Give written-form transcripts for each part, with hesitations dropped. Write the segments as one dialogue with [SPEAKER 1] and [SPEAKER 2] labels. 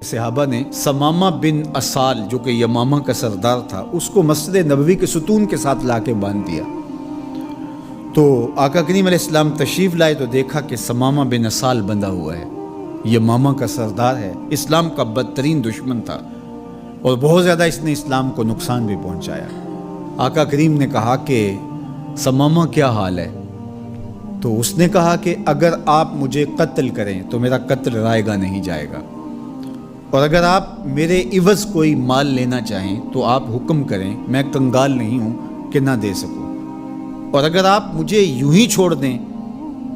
[SPEAKER 1] صحابہ نے سمامہ بن اسال جو کہ یمامہ کا سردار تھا اس کو مسجد نبوی کے ستون کے ساتھ لا کے باندھ دیا۔ تو آقا کریم علیہ السلام تشریف لائے تو دیکھا کہ سمامہ بن اسال بندھا ہوا ہے، یمامہ کا سردار ہے، اسلام کا بدترین دشمن تھا اور بہت زیادہ اس نے اسلام کو نقصان بھی پہنچایا۔ آقا کریم نے کہا کہ سمامہ کیا حال ہے؟ تو اس نے کہا کہ اگر آپ مجھے قتل کریں تو میرا قتل رائے گا نہیں جائے گا، اور اگر آپ میرے عوض کوئی مال لینا چاہیں تو آپ حکم کریں، میں کنگال نہیں ہوں کہ نہ دے سکوں، اور اگر آپ مجھے یوں ہی چھوڑ دیں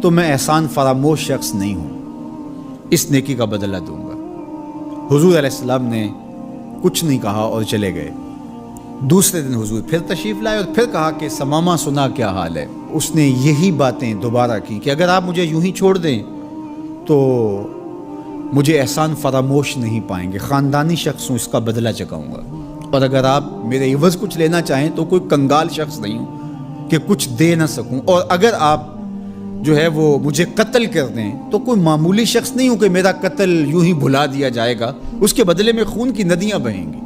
[SPEAKER 1] تو میں احسان فراموش شخص نہیں ہوں، اس نیکی کا بدلہ دوں گا۔ حضور علیہ السلام نے کچھ نہیں کہا اور چلے گئے۔ دوسرے دن حضور پھر تشریف لائے اور پھر کہا کہ سمامہ سنا کیا حال ہے؟ اس نے یہی باتیں دوبارہ کی کہ اگر آپ مجھے یوں ہی چھوڑ دیں تو مجھے احسان فراموش نہیں پائیں گے، خاندانی شخص ہوں، اس کا بدلہ چکاؤں گا، اور اگر آپ میرے عوض کچھ لینا چاہیں تو کوئی کنگال شخص نہیں ہوں کہ کچھ دے نہ سکوں، اور اگر آپ جو ہے وہ مجھے قتل کر دیں تو کوئی معمولی شخص نہیں ہوں کہ میرا قتل یوں ہی بھلا دیا جائے گا، اس کے بدلے میں خون کی ندیاں بہیں گی۔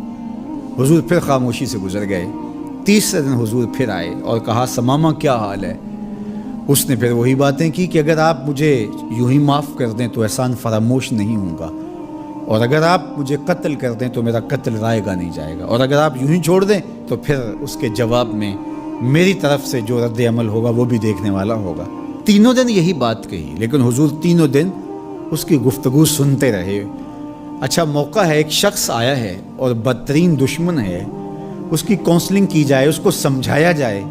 [SPEAKER 1] حضور پھر خاموشی سے گزر گئے۔ تیسرے دن حضور پھر آئے اور کہا سمامہ کیا حال ہے؟ اس نے پھر وہی باتیں کی کہ اگر آپ مجھے یوں ہی معاف کر دیں تو احسان فراموش نہیں ہوں گا، اور اگر آپ مجھے قتل کر دیں تو میرا قتل رائے گا نہیں جائے گا، اور اگر آپ یوں ہی چھوڑ دیں تو پھر اس کے جواب میں میری طرف سے جو رد عمل ہوگا وہ بھی دیکھنے والا ہوگا۔ تینوں دن یہی بات کہی، لیکن حضور تینوں دن اس کی گفتگو سنتے رہے۔ اچھا موقع ہے، ایک شخص آیا ہے اور بدترین دشمن ہے، اس کی کونسلنگ کی جائے، اس کو سمجھایا جائے،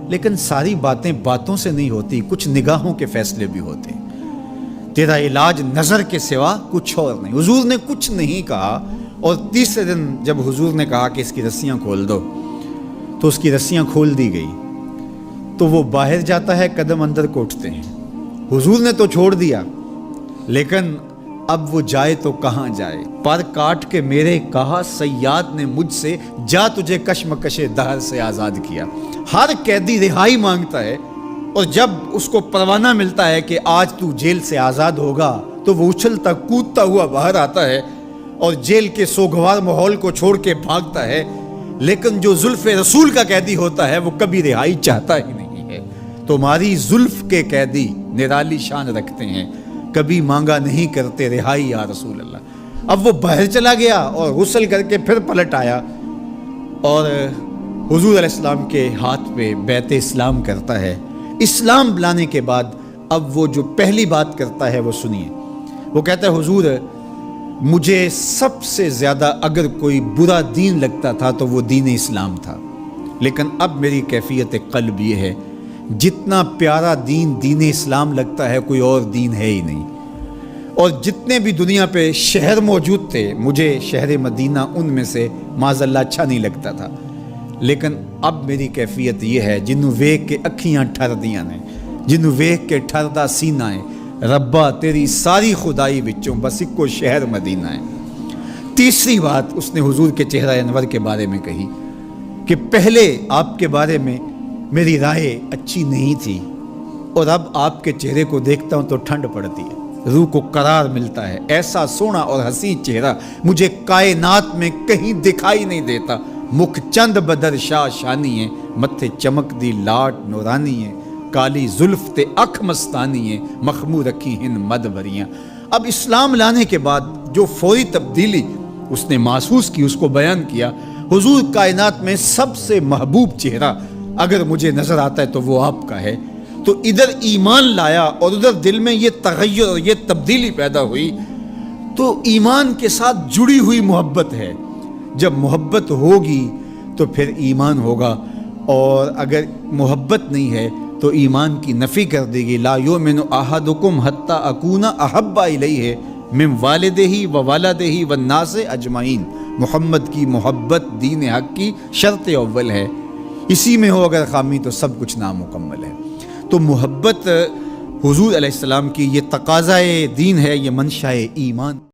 [SPEAKER 1] لیکن ساری باتیں باتوں سے نہیں ہوتی، کچھ نگاہوں کے فیصلے بھی ہوتے ہیں۔ تیرا علاج نظر کے سوا کچھ اور نہیں۔ حضور نے کچھ نہیں کہا، اور تیسرے دن جب حضور نے کہا کہ اس کی رسیاں کھول دو تو اس کی رسیاں کھول دی گئی، تو وہ باہر جاتا ہے، قدم اندر کو اٹھتے ہیں۔ حضور نے تو چھوڑ دیا، لیکن اب وہ جائے تو کہاں جائے؟ پر کاٹ کے میرے کہا صیاد نے مجھ سے، جا تجھے کشمکش دہر سے آزاد کیا۔ ہر قیدی رہائی مانگتا ہے، اور جب اس کو پروانہ ملتا ہے کہ آج تو جیل سے آزاد ہوگا تو وہ اچھلتا کودتا ہوا باہر آتا ہے اور جیل کے سوگوار ماحول کو چھوڑ کے بھاگتا ہے، لیکن جو زلف رسول کا قیدی ہوتا ہے وہ کبھی رہائی چاہتا ہی نہیں ہے۔ تمہاری زلف کے قیدی نرالی شان رکھتے ہیں، کبھی مانگا نہیں کرتے رہائی یا رسول اللہ۔ اب وہ باہر چلا گیا اور غسل کر کے پھر پلٹ آیا اور حضور علیہ السلام کے ہاتھ پہ بیعت اسلام کرتا ہے۔ اسلام لانے کے بعد اب وہ جو پہلی بات کرتا ہے وہ سنیے۔ وہ کہتا ہے حضور مجھے سب سے زیادہ اگر کوئی برا دین لگتا تھا تو وہ دین اسلام تھا، لیکن اب میری کیفیت قلب یہ ہے جتنا پیارا دین دین اسلام لگتا ہے کوئی اور دین ہے ہی نہیں، اور جتنے بھی دنیا پہ شہر موجود تھے مجھے شہر مدینہ ان میں سے معاذ اللہ اچھا نہیں لگتا تھا، لیکن اب میری کیفیت یہ ہے جنوں ویکھ کے اکھیاں ٹھر دیاں نے، جنوں ویکھ کے ٹھردا سینہ ہے، ربا تیری ساری خدائی وچوں بس اکو شہر مدینہ ہے۔ تیسری بات اس نے حضور کے چہرہ انور کے بارے میں کہی کہ پہلے آپ کے بارے میں میری رائے اچھی نہیں تھی، اور اب آپ کے چہرے کو دیکھتا ہوں تو ٹھنڈ پڑتی ہے، روح کو قرار ملتا ہے، ایسا سونا اور حسین چہرہ مجھے کائنات میں کہیں دکھائی نہیں دیتا۔ مکھ چند بدر شاہ شانی ہے، متھے چمک دی لاٹ نورانی ہے، کالی زلف تے اکھ مستانی ہے، مخمور رکھی ہن مد بھریاں۔ اب اسلام لانے کے بعد جو فوری تبدیلی اس نے محسوس کی اس کو بیان کیا۔ حضور کائنات میں سب سے محبوب چہرہ اگر مجھے نظر آتا ہے تو وہ آپ کا ہے۔ تو ادھر ایمان لایا اور ادھر دل میں یہ تغیر اور یہ تبدیلی پیدا ہوئی، تو ایمان کے ساتھ جڑی ہوئی محبت ہے۔ جب محبت ہوگی تو پھر ایمان ہوگا، اور اگر محبت نہیں ہے تو ایمان کی نفی کر دے گی۔ لا یؤمن احدکم حتی اکون احب الیہ من والدہ و والدہ والناس اجمعین۔ محمد کی محبت دین حق کی شرط اول ہے، اسی میں ہو اگر خامی تو سب کچھ نامکمل ہے۔ تو محبت حضور علیہ السلام کی یہ تقاضائے دین ہے، یہ منشأ ایمان۔